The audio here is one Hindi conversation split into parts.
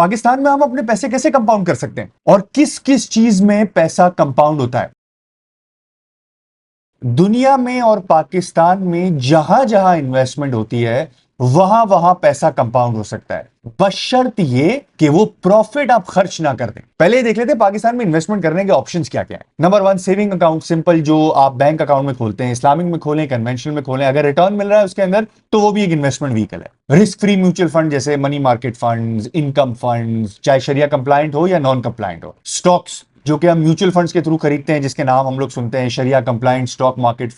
पाकिस्तान में हम अपने पैसे कैसे कंपाउंड कर सकते हैं और किस किस चीज में पैसा कंपाउंड होता है। दुनिया में और पाकिस्तान में जहां जहां इन्वेस्टमेंट होती है वहां वहां पैसा कंपाउंड हो सकता है, बशर्त ये कि वो प्रॉफिट आप खर्च ना कर दें। पहले देख लेते हैं पाकिस्तान में इन्वेस्टमेंट करने के ऑप्शंस क्या क्या है। नंबर 1, सेविंग अकाउंट, सिंपल, जो आप बैंक अकाउंट में खोलते हैं, इस्लामिक में खोलें, कन्वेंशनल में खोलें, अगर रिटर्न मिल रहा है उसके अंदर तो वो भी एक इन्वेस्टमेंट व्हीकल है। रिस्क फ्री म्यूचुअल फंड जैसे money market fund, income fund, चाहे शरिया कंप्लायंट हो या नॉन कंप्लायंट हो। स्टॉक्स जो कि हम म्यूचुअल फंड्स के थ्रू खरीदते हैं, जिसके नाम हम लोग सुनते हैं, शरिया compliant stock market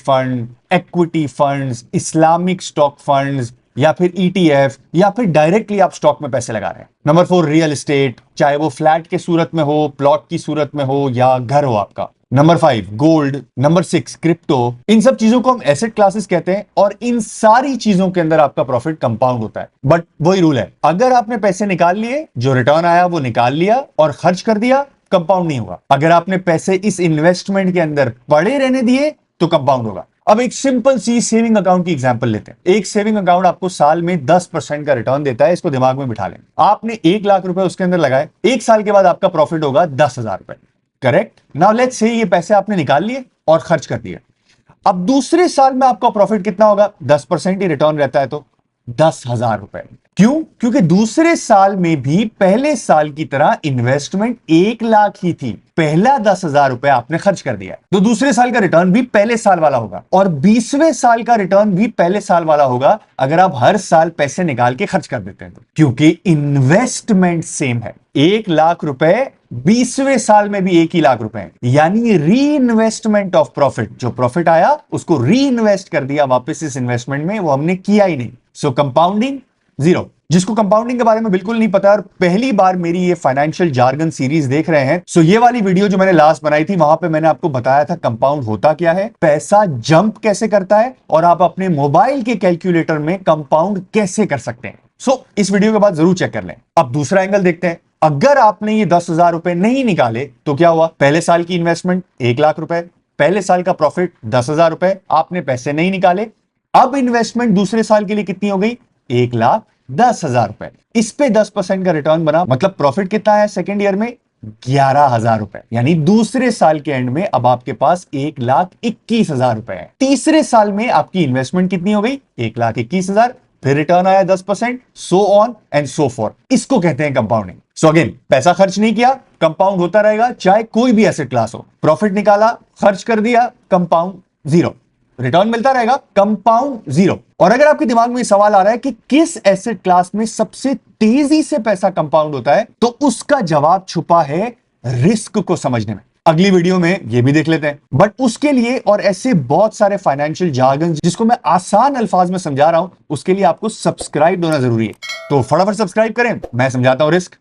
fund, equity funds, Islamic stock funds, या फिर ईटीएफ, या फिर डायरेक्टली आप स्टॉक में पैसे लगा रहे हैं। नंबर 4, रियल एस्टेट, चाहे वो फ्लैट के सूरत में हो, प्लॉट की सूरत में हो, या घर हो आपका। Number 5, gold. Number 6, crypto. इन सब चीजों को हम एसेट क्लासेस कहते हैं और इन सारी चीजों के अंदर आपका प्रॉफिट कंपाउंड होता है। बट वही रूल है, अगर आपने पैसे निकाल लिए, जो रिटर्न आया वो निकाल लिया और खर्च कर दिया, कंपाउंड नहीं होगा। अगर आपने पैसे इस इन्वेस्टमेंट के अंदर पड़े रहने दिए तो कंपाउंड होगा। अब एक सिंपल सी सेविंग अकाउंट की एग्जांपल लेते हैं। एक सेविंग अकाउंट आपको साल में 10% का रिटर्न देता है, इसको दिमाग में बिठा लें। आपने 1 लाख रुपए उसके अंदर लगाए, 1 साल के बाद आपका प्रॉफिट होगा 10,000 रुपए। करेक्ट। नाउ लेट्स से ये पैसे आपने निकाल लिए और खर्च कर दिए। अब दूसरे साल में आपका प्रॉफिट कितना होगा? 10% ही रिटर्न रहता है तो 10,000 रुपए। क्यों? क्योंकि दूसरे साल में भी पहले साल की तरह इन्वेस्टमेंट 1 लाख ही थी, पहला 10,000 रुपए आपने खर्च कर दिया, तो दूसरे साल का रिटर्न भी पहले साल वाला होगा और 20वें साल का रिटर्न भी पहले साल वाला होगा अगर आप हर साल पैसे निकाल के खर्च कर देते हैं तो। क्योंकि इन्वेस्टमेंट सेम है। 1 लाख रुपए 20वें साल में भी 1 ही लाख रुपए, यानी री इन्वेस्टमेंट ऑफ प्रॉफिट। जो प्रॉफिट आया उसको री इन्वेस्ट कर दिया वापस इस इन्वेस्टमेंट में, वो हमने किया ही नहीं। सो कंपाउंडिंग जीरो। जिसको कंपाउंडिंग के बारे में बिल्कुल नहीं पता और पहली बार मेरी ये फाइनेंशियल जार्गन सीरीज देख रहे हैं, सो ये वाली वीडियो जो मैंने लास्ट बनाई थी वहां पे मैंने आपको बताया था कंपाउंड होता क्या है, पैसा जंप कैसे करता है और आप अपने मोबाइल के कैलकुलेटर में कंपाउंड कैसे कर सकते हैं। सो इस वीडियो के बाद जरूर चेक कर लें। अब दूसरा एंगल देखते हैं। अगर आपने ये 10,000 रुपए नहीं निकाले तो क्या हुआ? पहले साल की इन्वेस्टमेंट 1 लाख रुपए, पहले साल का प्रॉफिट 10,000 रुपए, आपने पैसे नहीं निकाले। अब इन्वेस्टमेंट दूसरे साल के लिए कितनी हो गई? 1,10,000 रुपए। इस पे 10% का रिटर्न बना, मतलब प्रॉफिट कितना है सेकेंड ईयर में? 11,000 रुपए। यानी दूसरे साल के एंड में अब आपके पास 1,21,000 रुपए है। तीसरे साल में आपकी इन्वेस्टमेंट कितनी हो गई? 1,21,000, फिर रिटर्न आया 10%, so on and so for. इसको कहते हैं कंपाउंडिंग। सो अगेन, पैसा खर्च नहीं किया, कंपाउंड होता रहेगा, चाहे कोई भी एसेट क्लास हो। प्रॉफिट निकाला, खर्च कर दिया, कंपाउंड जीरो। रिटर्न मिलता रहेगा, कंपाउंड जीरो। और अगर आपके दिमाग में सवाल आ रहा है कि किस एसेट क्लास में सबसे तेजी से पैसा कंपाउंड होता है, तो उसका जवाब छुपा है रिस्क को समझने में। अगली वीडियो में ये भी देख लेते हैं। बट उसके लिए और ऐसे बहुत सारे फाइनेंशियल जार्गन जिसको मैं आसान अल्फाज में समझा रहा हूं, उसके लिए आपको सब्सक्राइब होना जरूरी है। तो फटाफट सब्सक्राइब करें, मैं समझाता हूं रिस्क।